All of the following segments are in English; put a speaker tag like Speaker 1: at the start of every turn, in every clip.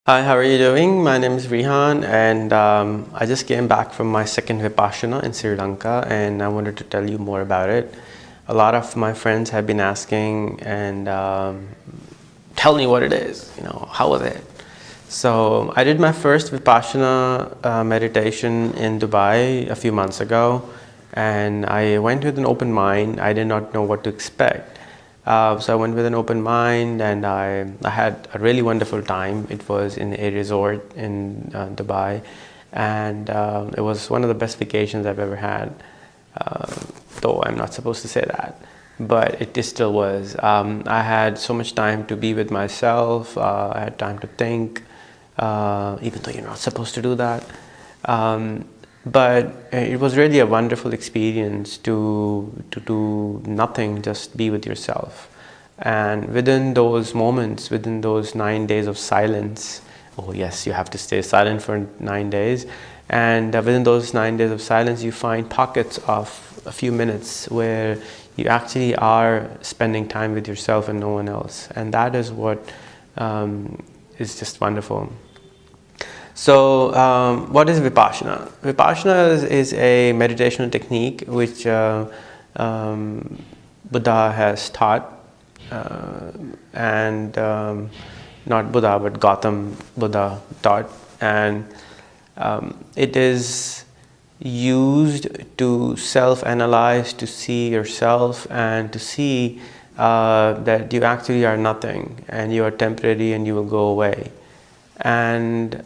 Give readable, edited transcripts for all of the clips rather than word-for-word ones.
Speaker 1: Hi, how are you doing? My name is Rehan, and I just came back from my second Vipassana in Sri Lanka, and I wanted to tell you more about it. A lot of my friends have been asking, and tell me what it is, how was it? So I did my first Vipassana meditation in Dubai a few months ago, and I went with an open mind. I did not know what to expect. So I went with an open mind, and I had a really wonderful time. It was in a resort in Dubai, and it was one of the best vacations I've ever had, uh, though I'm not supposed to say that, but it still was. I had so much time to be with myself. I had time to think, even though you're not supposed to do that. But it was really a wonderful experience to do nothing, just be with yourself. And within those moments, within those 9 days of silence, oh yes, you have to stay silent for 9 days. And within those 9 days of silence, you find pockets of a few minutes where you actually are spending time with yourself and no one else. And that is what is just wonderful. So, what is Vipassana? Vipassana is a meditational technique which Buddha has taught, and not Buddha, but Gautam Buddha taught, and it is used to self-analyze, to see yourself, and to see that you actually are nothing, and you are temporary, and you will go away. And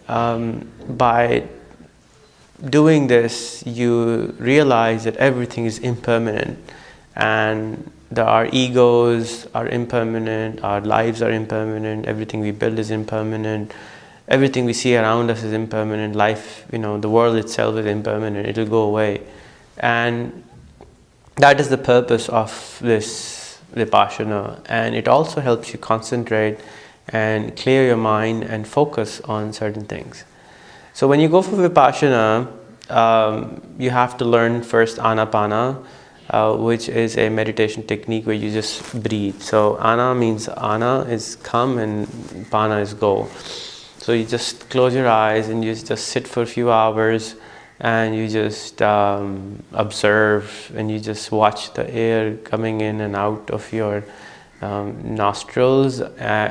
Speaker 1: by doing this, you realize that everything is impermanent, and our egos are impermanent, our lives are impermanent, everything we build is impermanent, everything we see around us is impermanent, life, the world itself is impermanent, it will go away. And that is the purpose of this Vipassana, and it also helps you concentrate and clear your mind and focus on certain things. So when you go for Vipassana, you have to learn first Anapana, which is a meditation technique where you just breathe. So Ana means Ana is come and Pana is go. So you just close your eyes and you just sit for a few hours, and you just observe, and you just watch the air coming in and out of your nostrils,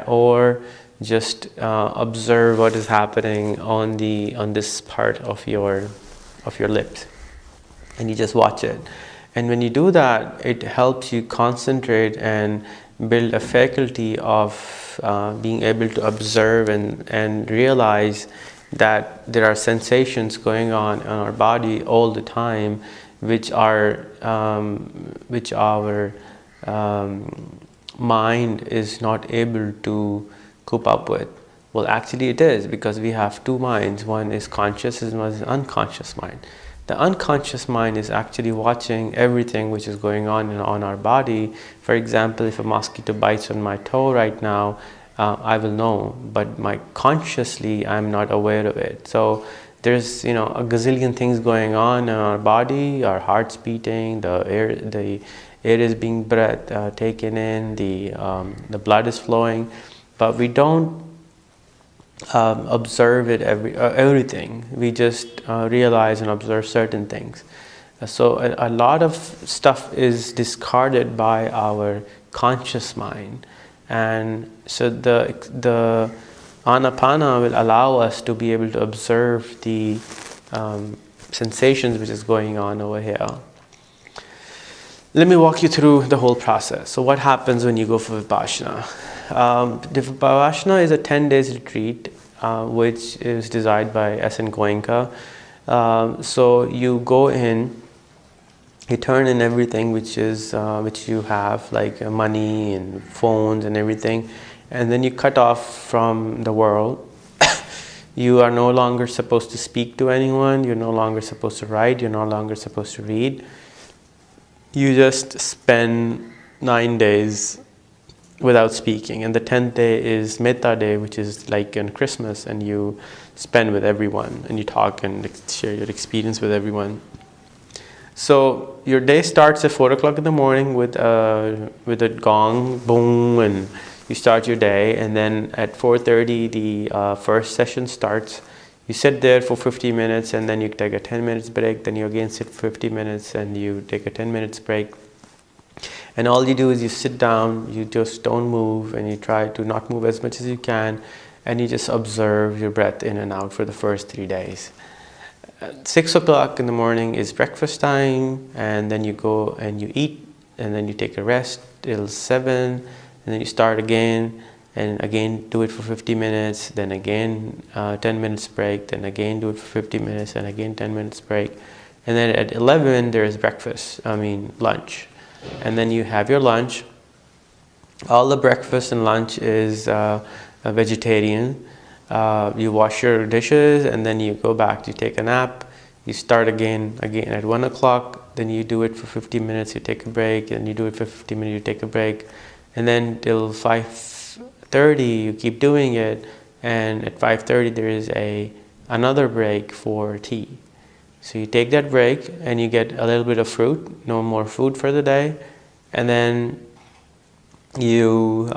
Speaker 1: or just observe what is happening on this part of your lips, and you just watch it. And when you do that, it helps you concentrate and build a faculty of being able to observe and realize that there are sensations going on in our body all the time, which our mind is not able to cope up with. Well, actually it is, because we have two minds. One is conscious and one is unconscious mind. The unconscious mind is actually watching everything which is going on our body. For example, if a mosquito bites on my toe right now, I will know, but consciously I'm not aware of it. So there's a gazillion things going on in our body. Our heart's beating, the air is being taken in, the blood is flowing, but we don't observe it everything. We just realize and observe certain things. So a lot of stuff is discarded by our conscious mind, and so the Anapana will allow us to be able to observe the sensations which is going on over here. Let me walk you through the whole process. So what happens when you go for Vipassana? The Vipassana is a 10 days retreat, which is designed by S.N. Goenka. So you go in, you turn in everything which you have, like money and phones and everything, and then you cut off from the world. You are no longer supposed to speak to anyone, you're no longer supposed to write, you're no longer supposed to read. You just spend 9 days without speaking, and the 10th day is Metta Day, which is like on Christmas, and you spend with everyone and you talk and share your experience with everyone. So your day starts at 4 o'clock in the morning with a gong, boom, and You start your day, and then at 4:30 the first session starts. You sit there for 50 minutes, and then you take a 10 minutes break. Then you again sit for 50 minutes, and you take a 10 minutes break. And all you do is you sit down, you just don't move, and you try to not move as much as you can, and you just observe your breath in and out for the first 3 days. At 6 o'clock in the morning is breakfast time, and then you go and you eat, and then you take a rest till 7, and then you start again, and again do it for 50 minutes, then again 10 minutes break, then again do it for 50 minutes, and again 10 minutes break. And then at 11 there is lunch. And then you have your lunch. All the breakfast and lunch is vegetarian. You wash your dishes, and then you go back, you take a nap, you start again at 1 o'clock, then you do it for 50 minutes, you take a break, and you do it for 50 minutes, you take a break, and then till 5:30 you keep doing it, and at 5:30 there is another break for tea. So you take that break and you get a little bit of fruit, no more food for the day, and then you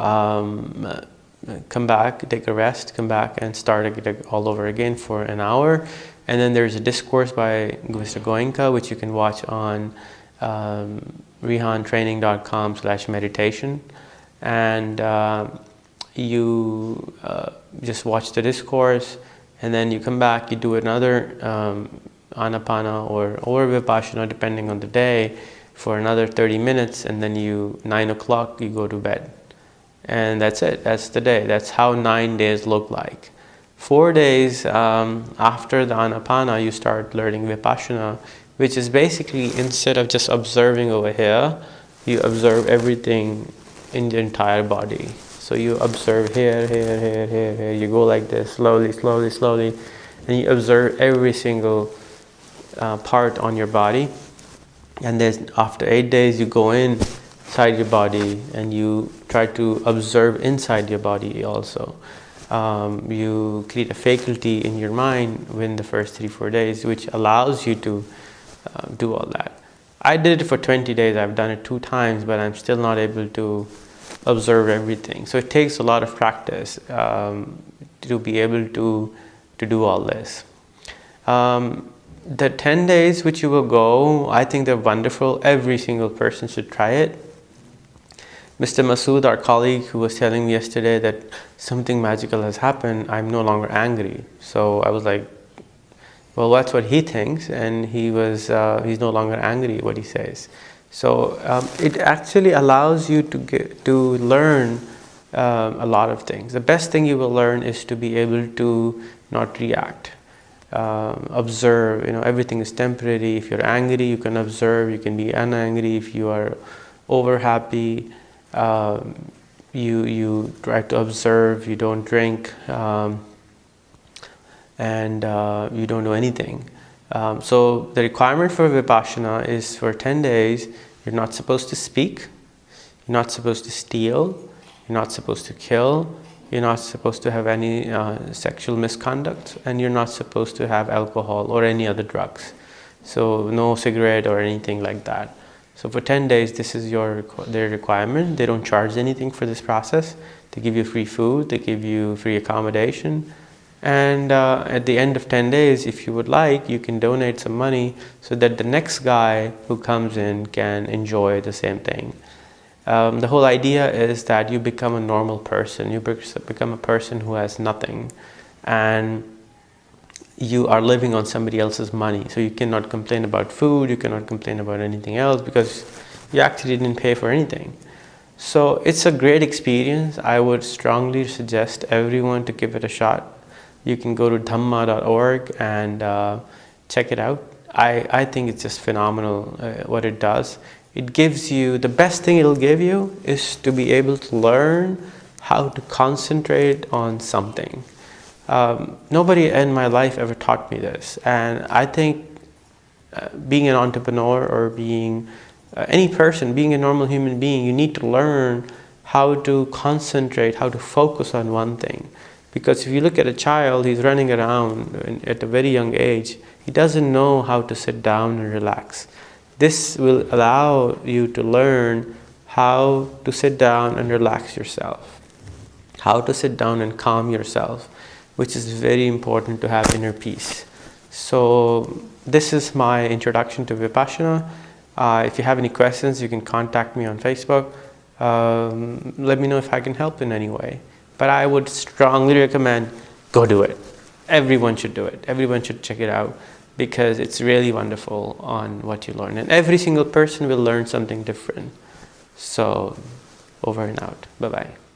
Speaker 1: come back, take a rest, come back and start all over again for an hour. And then there's a discourse by Mr. Goenka, which you can watch on rehantraining.com/meditation. And you just watch the discourse, and then you come back, you do another Anapana or Vipassana, depending on the day, for another 30 minutes, and then 9 o'clock, you go to bed. And that's it, that's the day. That's how 9 days look like. 4 days after the Anapana, you start learning Vipassana, which is basically, instead of just observing over here, you observe everything in the entire body. So you observe here, you go like this, slowly, and you observe every single part on your body. And then after 8 days, you go inside your body and you try to observe inside your body also. You create a faculty in your mind within the first 3-4 days, which allows you to do all that. I did it for 20 days. I've done it 2 times, but I'm still not able to observe everything. So it takes a lot of practice to be able to do all this. The 10 days which you will go, I think they're wonderful. Every single person should try it. Mr. Masood, our colleague, who was telling me yesterday that something magical has happened, I'm no longer angry. So I was like, well, that's what he thinks, and he's no longer angry at what he says. So it actually allows you to learn a lot of things. The best thing you will learn is to be able to not react. Observe, everything is temporary. If you're angry, you can observe, you can be unangry. If you are over happy, you try to observe, you don't drink, and you don't do anything. So the requirement for Vipassana is for 10 days, you're not supposed to speak, you're not supposed to steal, you're not supposed to kill, you're not supposed to have any sexual misconduct, and you're not supposed to have alcohol or any other drugs. So no cigarette or anything like that. So for 10 days, this is their requirement. They don't charge anything for this process. They give you free food, they give you free accommodation. And at the end of 10 days, if you would like, you can donate some money so that the next guy who comes in can enjoy the same thing. The whole idea is that you become a normal person. You become a person who has nothing, and you are living on somebody else's money. So you cannot complain about food, you cannot complain about anything else, because you actually didn't pay for anything. So it's a great experience. I would strongly suggest everyone to give it a shot. You can go to dhamma.org and check it out. I think it's just phenomenal what it does. It gives you, the best thing it'll give you is to be able to learn how to concentrate on something. Nobody in my life ever taught me this, and I think being an entrepreneur or being any person, being a normal human being, you need to learn how to concentrate, how to focus on one thing. Because if you look at a child, he's running around at a very young age, he doesn't know how to sit down and relax. This will allow you to learn how to sit down and relax yourself. how to sit down and calm yourself, which is very important to have inner peace. So this is my introduction to Vipassana. If you have any questions, you can contact me on Facebook. Let me know if I can help in any way. But I would strongly recommend, go do it. Everyone should do it. Everyone should check it out, because it's really wonderful on what you learn. And every single person will learn something different. So, over and out. Bye-bye.